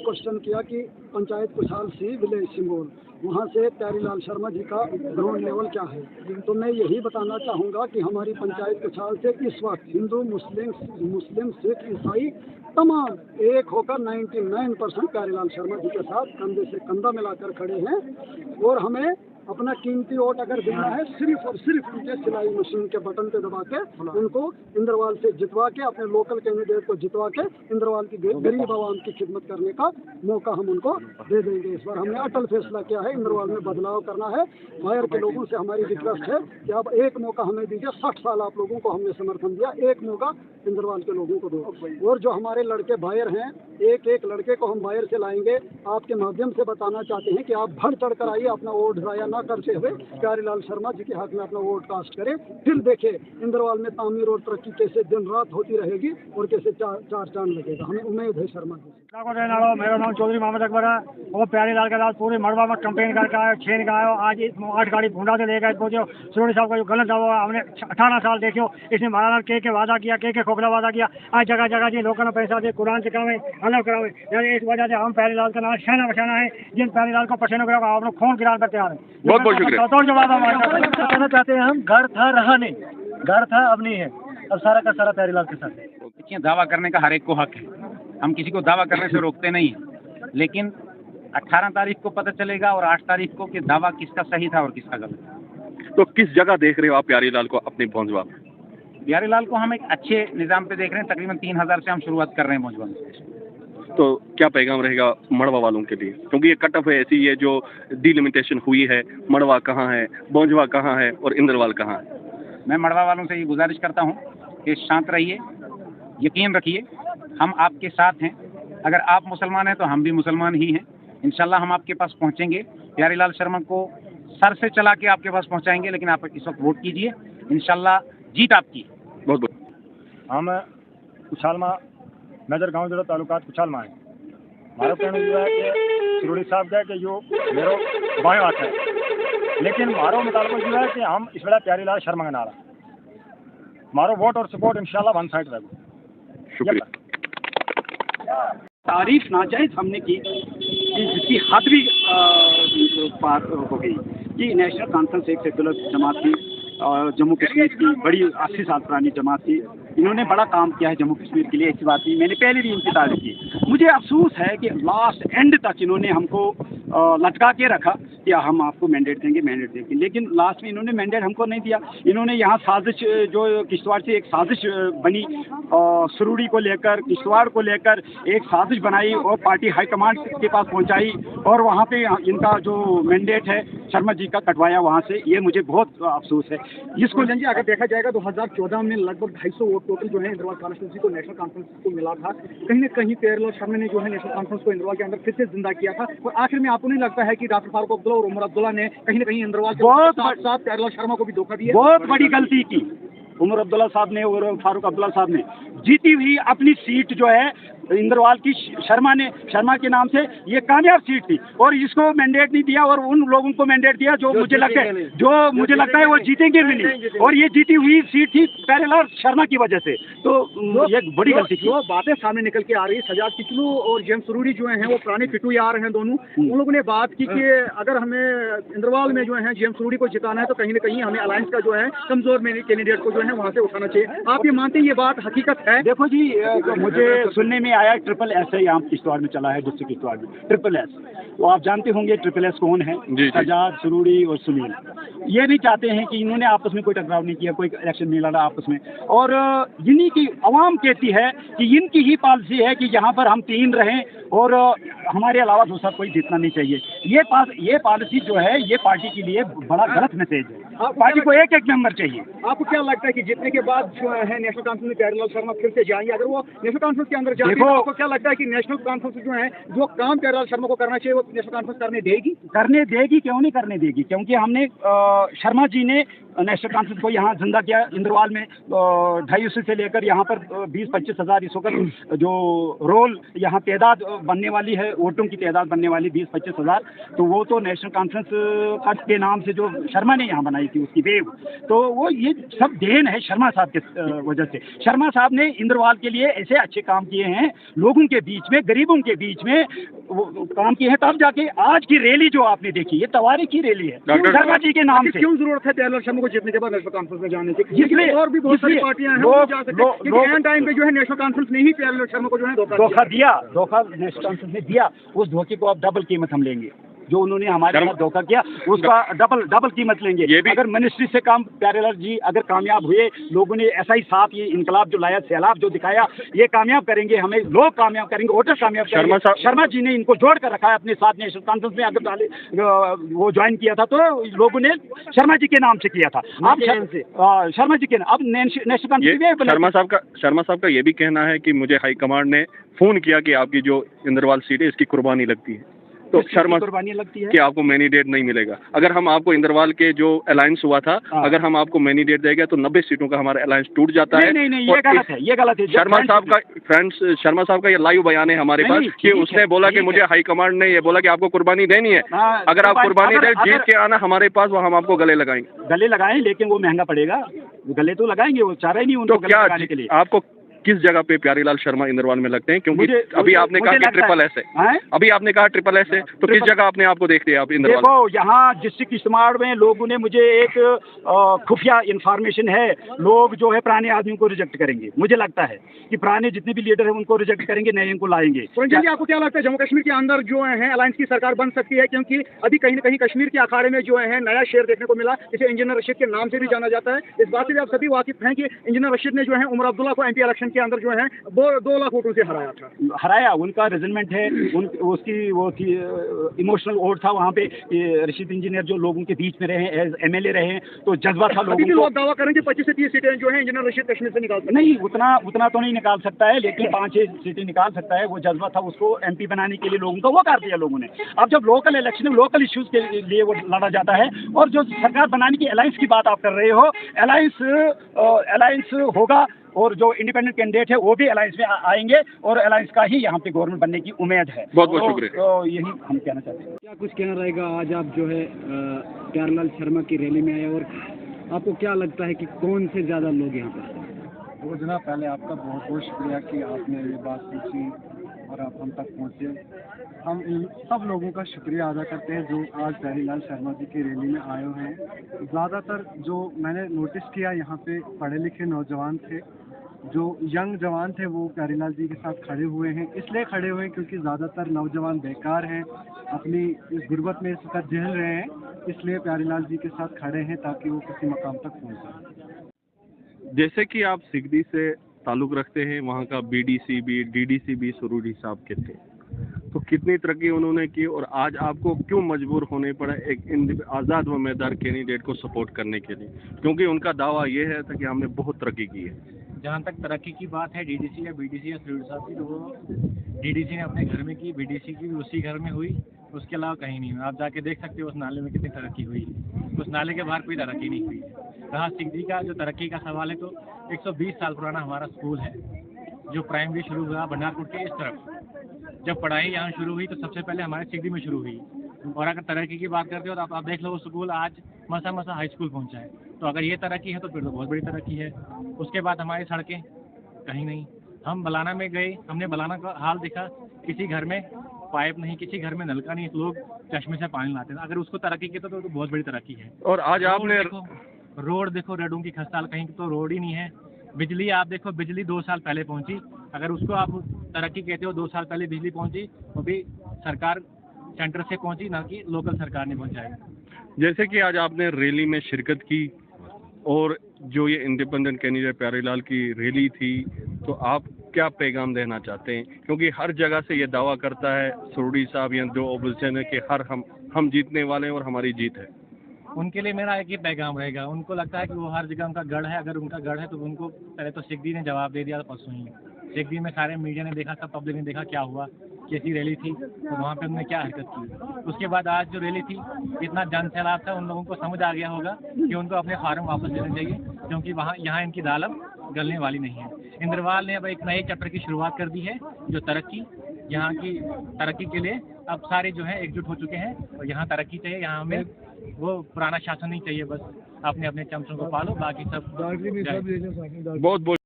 Question किया कि पंचायत कुशाल सी village Sengol, वहाँ से प्यारीलाल शर्मा जी का ग्राउंड लेवल क्या है। तो मैं यही बताना चाहूँगा कि हमारी पंचायत कुशाल से इस वक्त हिंदू, मुस्लिम, सिख, ईसाई तमाम एक होकर 99% प्यारीलाल शर्मा जी के साथ कंधे से कंधा मिलाकर खड़े हैं। और हमें अपना कीमती वोट अगर देना है सिर्फ और सिर्फ उनके सिलाई मशीन के बटन पे दबा के उनको इंद्रवाल से जितवा के, अपने लोकल कैंडिडेट को जितवा के इंद्रवाल की गरीब आवाम की खिदमत करने का मौका हम उनको दे देंगे। इस बार हमने अटल फैसला किया है, इंद्रवाल में बदलाव करना है। बाहर के लोगों से हमारी रिक्वेस्ट है कि अब एक मौका हमें दीजिए। 60 साल आप लोगों को हमने समर्थन दिया, एक मौका इंद्रवाल के लोगों को दो। और जो हमारे लड़के बाहर हैं, एक एक लड़के को हम बाहर से लाएंगे। आपके माध्यम से बताना चाहते हैं कि आप बढ़ चढ़ कर आइए, अपना वोट ज़ाया ना करते हुए प्यारीलाल शर्मा जी के हक में अपना वोट कास्ट करें। फिर देखें इंद्रवाल में तामीर और तरक्की कैसे दिन रात होती रहेगी और कैसे चार चांद लगेगा। हमें उम्मीद है शर्मा जी। मेरा नाम चौधरी मोहम्मद अकबर है। वो प्यारीलाल के साथ पूरे मड़वा में कंपेन करके आए, छेन का आयो। आज 8 गाड़ी भूडा से लेकर पहुंचे। सुरोड़ी साहब का जो गलत हुआ, हमने 18 साल देखो इसने महाराज के वादा किया, के खोखला वादा किया। आज जगह जगह जी लोगों ने पैसा दे कुरान सिखावे, अलग करावे। यानी इस वजह से हम प्यारीलाल का नाम शहना बशाना है। जिन प्यारीलाल को पसंद करेगा आप लोग खून गिराने पर तैयार है। बहुत बहुत शुक्रिया। तो जवाब कहना चाहते हैं हम, घर था रहा नहीं, घर था अब नहीं है, अब सारा का सारा प्यारीलाल के साथ है। देखिए, दावा करने का हर एक को हक है, हम किसी को दावा करने से रोकते नहीं हैं। लेकिन 18 तारीख को पता चलेगा और 8 तारीख को कि दावा किसका सही था और किसका गलत। तो किस जगह देख रहे हो आप प्यारीलाल को अपनी मौजवा? प्यारीलाल को हम एक अच्छे निज़ाम पे देख रहे हैं। तकरीबन 3000 से हम शुरुआत कर रहे हैं मौजवा में। तो क्या पैगाम रहेगा मड़वा वालों के लिए, क्योंकि ये कट ऑफ है ऐसी है जो डिलिमिटेशन हुई है, मड़वा कहाँ है, मौजवा कहाँ है और इंद्रवाल कहाँ है? मैं मड़वा वालों से ये गुजारिश करता हूँ कि शांत रहिए, यकीन रखिए, हम आपके साथ हैं। अगर आप मुसलमान हैं तो हम भी मुसलमान ही हैं। इंशाल्लाह हम आपके पास पहुँचेंगे। प्यारीलाल शर्मा को सर से चला के आपके पास पहुँचाएंगे। लेकिन आप इस वक्त वोट कीजिए, इंशाल्लाह जीत आपकी। बहुत बहुत। हम कुशाल माँ नजर गाँव जो तालुका कुशाल माँ है। हमारा कहना जो है कि सुरोड़ी साहब का कि जो मेरो बाएं हाथ है, लेकिन हमारा मुताबिक जो है कि हम इस वेला प्यारीलाल शर्मा का नारा, हमारा वोट और सपोर्ट इंशाल्लाह वन साइड रहेगा। शुक्रिया। तारीफ नाजायज हमने की कि जिसकी हद भी पार हो गई। कि नेशनल कॉन्फ्रेंस एक सेकुलर जमात थी, जम्मू कश्मीर की बड़ी 80 साल पुरानी जमात थी। इन्होंने बड़ा काम किया है जम्मू कश्मीर के लिए, ऐसी बात नहीं। मैंने पहले भी इनकी तारीफ की। मुझे अफसोस है कि लास्ट एंड तक इन्होंने हमको लटका के रखा कि हम आपको मैंडेट देंगे, लेकिन लास्ट में इन्होंने मैंडेट हमको नहीं दिया। इन्होंने यहाँ साजिश, जो किश्तवाड़ से एक साजिश बनी, सुरूड़ी को लेकर, किश्तवाड़ को लेकर एक साजिश बनाई और पार्टी हाईकमांड के पास पहुँचाई और वहाँ पे इनका जो मैंडेट है शर्मा जी का कटवाया वहाँ से। ये मुझे बहुत अफसोस है। जिसको जी अगर देखा जाएगा 2014 में लगभग 250 वोट टोटल जो है इंद्रवाल कॉन्स्टिट्यूंसी को नेशनल कॉन्फ्रेंस को मिला था। कहीं न कहीं प्यारीलाल शर्मा ने जो है नेशनल कॉन्फ्रेंस को इंद्रवाल के अंदर फिर से जिंदा किया था। और आखिर में आपको नहीं लगता है कि डॉक्टर फारूक अब्दुल्ला और उमर अब्दुल्ला ने कहीं न कहीं इंद्रवाल बहुत साथ प्यारीलाल शर्मा को भी धोखा दिया? बहुत बड़ी गलती की उमर अब्दुल्ला साहब ने और फारूक अब्दुल्ला साहब ने। जीती हुई अपनी सीट जो है इंद्रवाल की शर्मा के नाम से ये कामयाब सीट थी और इसको मैंडेट नहीं दिया और उन लोगों को मैंडेट दिया जो मुझे लगता है वो जीतेंगे भी नहीं। और ये जीती हुई सीट थी प्यारीलाल शर्मा की वजह से। तो ये बड़ी गलती थी। वो बातें सामने निकल के आ रही है। सजाद किचलू और जेम्स सुरूड़ी जो हैं वो पुराने पिटू यार हैं दोनों। उन लोगों ने बात की कि अगर हमें इंद्रवाल में जो है जेम्स सुरूड़ी को जिताना है तो कहीं न कहीं हमें अलायंस का जो है कमजोर कैंडिडेट को जो है वहाँ से उठाना चाहिए। आप ये मानते हैं ये बात हकीकत है? देखो जी, मुझे सुनने में आया ट्रिपल एस है यहाँ किश्तवाड़ में चला है, डिस्ट्रिक्ट किश्तवाड़ में ट्रिपल एस। वो आप जानते होंगे ट्रिपल एस कौन है? सजाद, सुरूड़ी और सुनील। ये नहीं चाहते हैं कि इन्होंने आपस में कोई टकराव नहीं किया, कोई इलेक्शन नहीं लड़ा आपस में। और इन्हीं की आवाम कहती है कि इनकी ही पॉलिसी है कि यहाँ पर हम 3 रहें और हमारे अलावा दूसरा कोई जीतना नहीं चाहिए। ये पॉलिसी जो है ये पार्टी के लिए बड़ा गलत मैसेज है। पार्टी को एक मेंबर चाहिए। आपको क्या लगता है कि जीतने के बाद जो है नेशनल कॉन्फ्रेंस में प्यारीलाल शर्मा फिर से जाएंगे? अगर वो नेशनल कॉन्फ्रेंस के अंदर जाएंगे तो आपको क्या लगता है कि नेशनल कॉन्फ्रेंस जो है जो काम प्यारीलाल शर्मा को करना चाहिए वो नेशनल कॉन्फ्रेंस करने देगी? क्यों नहीं करने देगी? क्योंकि हमने शर्मा जी ने नेशनल कॉन्फ्रेंस को यहाँ जिंदा किया। इंद्रवाल में 250 से लेकर यहाँ पर 20-25 हज़ार इस वक्त जो रोल यहाँ तादाद बनने वाली है वोटों की तादाद बनने वाली 20-25 हज़ार, तो वो तो नेशनल कॉन्फ्रेंस के नाम से जो शर्मा ने यहाँ बनाई थी उसकी वेव, तो वो ये सब देन है शर्मा साहब के वजह से। शर्मा साहब ने इंद्रवाल के लिए ऐसे अच्छे काम किए हैं, लोगों के बीच में, गरीबों के बीच में वो काम किए हैं, तब जाके आज की रैली जो आपने देखी, ये तवारीख की रैली है शर्मा जी के नाम से। क्यों जरूरत है प्यारेलाल शर्मा को जीतने के बाद नेशनल कॉन्फ्रेंस में जाने की? इसलिए और भी बहुत सारी पार्टियां हैं, वो जा सकते हैं, क्योंकि एंड टाइम पे जो है नेशनल कॉन्फ्रेंस ने ही प्यारेलाल शर्मा को जो है धोखा नेशनल कॉन्फ्रेंस ने दिया। उस धोखे को अब डबल कीमत हम लेंगे, जो उन्होंने हमारे साथ धोखा किया उसका डबल कीमत लेंगे। ये भी अगर मिनिस्ट्री से काम प्यारेलाल जी अगर कामयाब हुए, लोगों ने ऐसा ही साथ ये इनकलाब जो लाया, सैलाब जो दिखाया, ये कामयाब करेंगे, हमें लोग कामयाब करेंगे, वोटर कामयाब करेंगे। शर्मा जी ने इनको जोड़ कर रखा है अपने साथ। नेशनल कॉन्फ्रेंस में अगर वो ज्वाइन किया था तो लोगों ने शर्मा जी के नाम से किया था। अब शर्मा जी के अब नेशनल कॉन्फ्रेंस शर्मा साहब का ये भी कहना है कि मुझे हाईकमांड ने फोन किया कि आपकी जो इंद्रवाल सीट है इसकी कुर्बानी लगती है, तो शर्मा कुर्बानी लगती है कि आपको मैंडेट नहीं मिलेगा। अगर हम आपको इंद्रवाल के जो अलायंस हुआ था, अगर हम आपको मैंडेट देंगे तो 90 सीटों का हमारा अलायंस टूट जाता है। नहीं, ये गलत है। शर्मा साहब का ये लाइव बयान है हमारे पास कि उसने बोला कि मुझे हाईकमांड ने ये बोला कि आपको कुर्बानी देनी है, अगर आप कुर्बानी दे जीत के आना हमारे पास, वो हम आपको गले लगाएं, लेकिन वो महंगा पड़ेगा। गले तो लगाएंगे, वो चारा ही नहीं उनको गले लगाने के लिए। आपको किस जगह पे प्यारीलाल शर्मा इंद्रवाल में लगते हैं? क्योंकि अभी आपने कहा कि ट्रिपल एस है, अभी आपने कहा ट्रिपल एस है, तो किस जगह आपने आपको देख लिया आप इंद्रवाल? देखो, यहाँ डिस्ट्रिक्ट इस्तेमाल में लोगों ने मुझे एक खुफिया इंफॉर्मेशन है, लोग जो है पुराने आदमियों को रिजेक्ट करेंगे। मुझे लगता है कि पुराने जितने भी लीडर हैं उनको रिजेक्ट करेंगे, नए इनको लाएंगे। आपको क्या लगता है जम्मू कश्मीर के अंदर जो है अलायंस की सरकार बन सकती है? क्योंकि अभी कहीं न कहीं कश्मीर के अखाड़े में जो है नया शेर देखने को मिला, जिसे इंजीनियर रशीद के नाम से भी जाना जाता है। इस बात से भी आप सभी वाकिफ हैं कि इंजीनियर रशीद ने जो है उमर अब्दुल्ला को एमपी इलेक्शन के अंदर जो है 2 लाख वोटों से हराया। उनका रिजल्टमेंट है, उसकी वो थी इमोशनल वोट था वहाँ पे। रशीद इंजीनियर जो लोगों के बीच में रहे, एज एमएलए रहे, तो जज्बा था लोगों को। लोग दावा करें कि 25 से 30 सीटें जो है इंजीनियर रशीद कश्मीर से निकाल सकते हैं। नहीं, उतना तो नहीं निकाल सकता है, लेकिन 5-6 सीटें निकाल सकता है। वो जज्बा था, उसको एमपी बनाने के लिए लोगों का, वो कर दिया लोगों ने। अब जब लोकल इलेक्शन में लोकल इश्यूज के लिए वो लड़ा जाता है, और जो सरकार बनाने की अलायंस की बात आप कर रहे हो, अलायंस होगा, और जो इंडिपेंडेंट कैंडिडेट है वो भी अलायंस में आएंगे, और अलायंस का ही यहाँ पे गवर्नमेंट बनने की उम्मीद है। बहुत बहुत शुक्रिया। तो यही हम कहना चाहते हैं। क्या कुछ कहना रहेगा, आज आप जो है प्यारेलाल शर्मा की रैली में आए, और आपको क्या लगता है कि कौन से ज़्यादा लोग यहाँ पर? तो जनाब, पहले आपका बहुत बहुत शुक्रिया कि आपने ये बात पूछी और आप हम तक पहुँचे। हम इन सब लोगों का शुक्रिया अदा करते हैं जो आज प्यारेलाल शर्मा जी की रैली में आए हैं। ज़्यादातर जो मैंने नोटिस किया, यहाँ पे पढ़े लिखे नौजवान थे, जो यंग जवान थे, वो प्यारेलाल जी के साथ खड़े हुए हैं। इसलिए खड़े हुए हैं क्योंकि ज़्यादातर नौजवान बेकार हैं, अपनी इस गुर्बत में इस वक्त झेल रहे हैं, इसलिए प्यारेलाल जी के साथ खड़े हैं ताकि वो किसी मकाम तक पहुँच जाए। जैसे कि आप सिगदी से ताल्लुक़ रखते हैं, वहाँ का बीडीसी भी, डीडीसी भी सुरूरी साहब के थे, तो कितनी तरक्की उन्होंने की, और आज आपको क्यों मजबूर होने पड़ा एक आज़ाद उम्मीदवार कैंडिडेट को सपोर्ट करने के लिए? क्योंकि उनका दावा ये है था कि हमने बहुत तरक्की की है। जहाँ तक तरक्की की बात है डीडीसी या बीडीसी या सुरूरी साहब की, तो वो डीडीसी ने अपने घर में की, बीडीसी की भी उसी घर में हुई, उसके अलावा कहीं नहीं हुई। आप जाके देख सकते हो उस नाले में कितनी तरक्की हुई, उस नाले के बाहर कोई तरक्की नहीं हुई। रहा सिगदी का जो तरक्की का सवाल है, तो 120 साल पुराना हमारा स्कूल है, जो प्राइमरी शुरू हुआ भंडारपुर के इस तरफ। जब पढ़ाई यहाँ शुरू हुई तो सबसे पहले हमारे सिगदी में शुरू हुई। और अगर तरक्की की बात करते हो तो आप देख लो, वो स्कूल आज मसा हाई स्कूल पहुँचा है। तो अगर ये तरक्की है तो फिर तो बहुत बड़ी तरक्की है। उसके बाद हमारी सड़कें कहीं नहीं। हम बलाना में गए, हमने बलाना का हाल देखा, किसी घर में पाइप नहीं, किसी घर में नलका नहीं, लोग चश्मे से पानी लाते हैं। अगर उसको तरक्की की तो बहुत बड़ी तरक्की है। और आज आपने रोड देखो, रोडों की खस्ताल, कहीं तो रोड ही नहीं है। बिजली आप देखो, बिजली 2 साल पहले पहुंची, अगर उसको आप तरक्की कहते हो, 2 साल पहले बिजली पहुंची, वो भी सरकार सेंटर से पहुंची, ना कि लोकल सरकार ने पहुंचाया। जैसे कि आज आपने रैली में शिरकत की, और जो ये इंडिपेंडेंट कैंडिडेट प्यारेलाल की रैली थी, तो आप क्या पैगाम देना चाहते हैं? क्योंकि हर जगह से ये दावा करता है सुरूरी साहब या जो ऑपोजिशन है कि हम जीतने वाले हैं और हमारी जीत है। उनके लिए मेरा एक ही पैगाम रहेगा, उनको लगता है कि वो हर जगह उनका गढ़ है। अगर उनका गढ़ है तो उनको पहले तो सिगदी ने जवाब दे दिया परसों ही। सिगदी में सारे मीडिया ने देखा, सब पब्लिक ने देखा क्या हुआ, कैसी रैली थी, तो वहाँ पे उन्होंने क्या हरकत की। उसके बाद आज जो रैली थी, इतना जन सैलाब था, उन लोगों को समझ आ गया होगा कि उनको अपने फार्म वापस लेने चाहिए, क्योंकि यहाँ इनकी दालम गलने वाली नहीं है। इंद्रवाल ने अब एक नए चैप्टर की शुरुआत कर दी है, जो तरक्की यहाँ की तरक्की के लिए अब सारे जो है एकजुट हो चुके हैं और यहाँ तरक्की चाहिए। यहाँ हमें वो पुराना शासन नहीं चाहिए, बस अपने अपने चमचों को पालो, बाकी सब बहुत बहुत